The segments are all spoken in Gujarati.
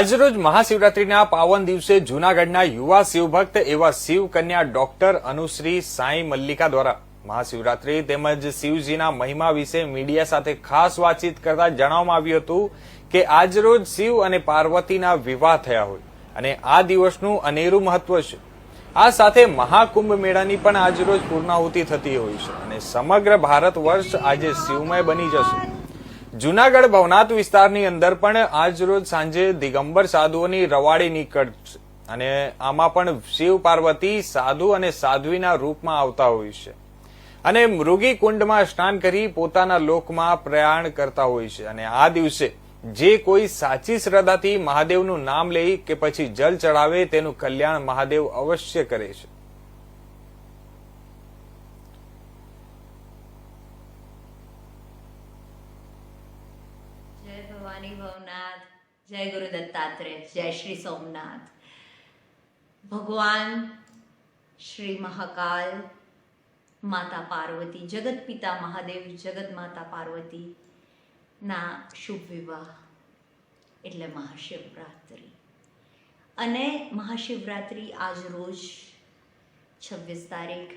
આજરોજ મહાશિવરાત્રીના પાવન દિવસે જૂનાગઢના યુવા શિવભક્ત એવા શિવ કન્યા ડોક્ટર અનુશ્રી સાંઈ મલ્લિકા દ્વારા મહાશિવરાત્રી તેમજ શિવજીના મહિમા વિશે મીડિયા સાથે ખાસ વાતચીત કરતા જણાવવામાં આવ્યું હતું કે આજરોજ શિવ અને પાર્વતીના વિવાહ થયા હોય અને આ દિવસનું અનેરું મહત્વ છે। આ સાથે મહાકુંભ મેળાની પણ આજરોજ પૂર્ણાહુતિ થતી હોય છે અને સમગ્ર ભારત વર્ષ આજે શિવમય બની જશે। જૂનાગઢ ભવનાથ વિસ્તારની અંદર પણ આજરોજ સાંજે દિગંબર સાધુઓની રવાડી નીકળશે અને આમાં પણ શિવ પાર્વતી સાધુ અને સાધ્વીના રૂપમાં આવતા હોય છે અને મૃગી કુંડમાં સ્નાન કરી પોતાના લોકમાં પ્રયાણ કરતા હોય છે અને આ દિવસે જે કોઈ સાચી શ્રદ્ધાથી મહાદેવનું નામ લે કે પછી જલ ચડાવે તેનું કલ્યાણ મહાદેવ અવશ્ય કરે છે। जय भवानी भवनाथ, जय गुरु दत्तात्रेय, जय श्री सोमनाथ। भगवान श्री महाकाल, माता पार्वती, जगत पिता महादेव, जगत माता पार्वती ના શુભ વિવાહ એટલે મહાશિવરાત્રિ। અને મહાશિવરાત્રિ આજ રોજ 26 તારીખ,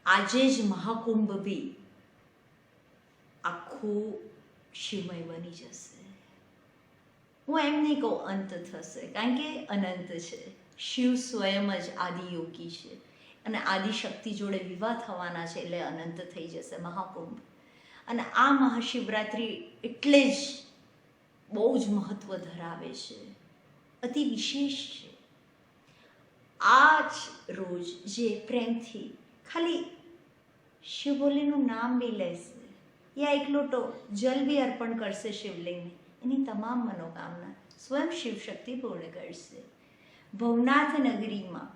આજે જ મહાકુંભ બી આખું શિવમય બની જશે। હું એમ નહીં કહું અંત થશે, કારણ કે અનંત છે। શિવ સ્વયં જ આદિયોગી છે અને આદિશક્તિ જોડે વિવાહ થવાના છે એટલે અનંત થઈ જશે મહાકુંભ। અને આ મહાશિવરાત્રિ એટલે જ બહુ જ મહત્વ ધરાવે છે, અતિ વિશેષ છે। આ જ રોજ જે પ્રેમથી ખાલી શિવ ભોલેનું નામ બી લેશે યા એક લોટો જલ બી અર્પણ કરશે શિવલિંગને, એની તમામ મનોકામના સ્વયં શિવશક્તિ પૂર્ણ કરશે। ભવનાથ નગરીમાં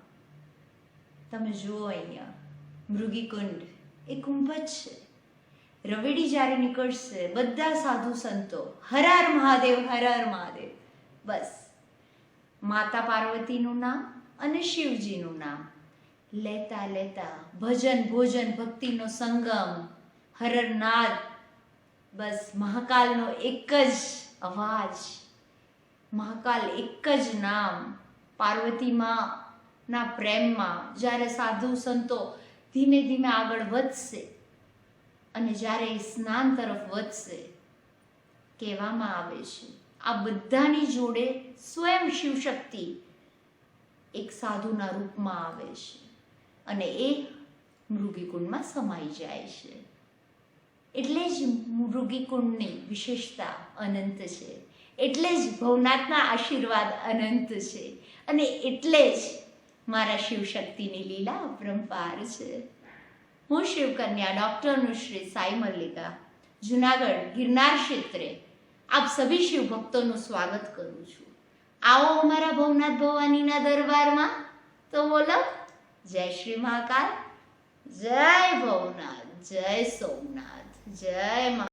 તમે જુઓ, અહીંયા મૃગીકુંડ એ કુંભ જ છે। રવેડી જ્યારે નીકળશે બધા સાધુ સંતો હર હર મહાદેવ, હર હર મહાદેવ, બસ માતા પાર્વતીનું નામ અને શિવજીનું નામ લેતા લેતા ભજન ભોજન ભક્તિનો સંગમ, હરનાદ, બસ મહાકાલનો એક જ અવાજ, મહાકાલ એક જ નામ, પાર્વતી માના પ્રેમમાં જ્યારે સાધુ સંતો ધીમે ધીમે આગળ વધશે અને જ્યારે એ સ્નાન તરફ વધશે, કહેવામાં આવે છે આ બધાની જોડે સ્વયં શિવશક્તિ એક સાધુના રૂપમાં આવે છે અને એ મૃગીકુંડમાં સમાઈ જાય છે। એટલે જ મૃગીકુંડની વિશેષતા અનંત છે, એટલે જ ભવનાથના આશીર્વાદ અનંત છે અને એટલે જ મારા શિવશક્તિની લીલા અપરંપાર છે। હું શિવકન્યા ડોક્ટર અનુશ્રી સાંઈ મલ્લિકા, જૂનાગઢ ગિરનાર ક્ષેત્રે આપ સભી શિવ ભક્તોનું સ્વાગત કરું છું। આવો અમારા ભવનાથ ભવાનીના દરબારમાં, તો બોલો જય શ્રી મહાકાલ, જય ભવનાથ, જય સોમનાથ, જય મા।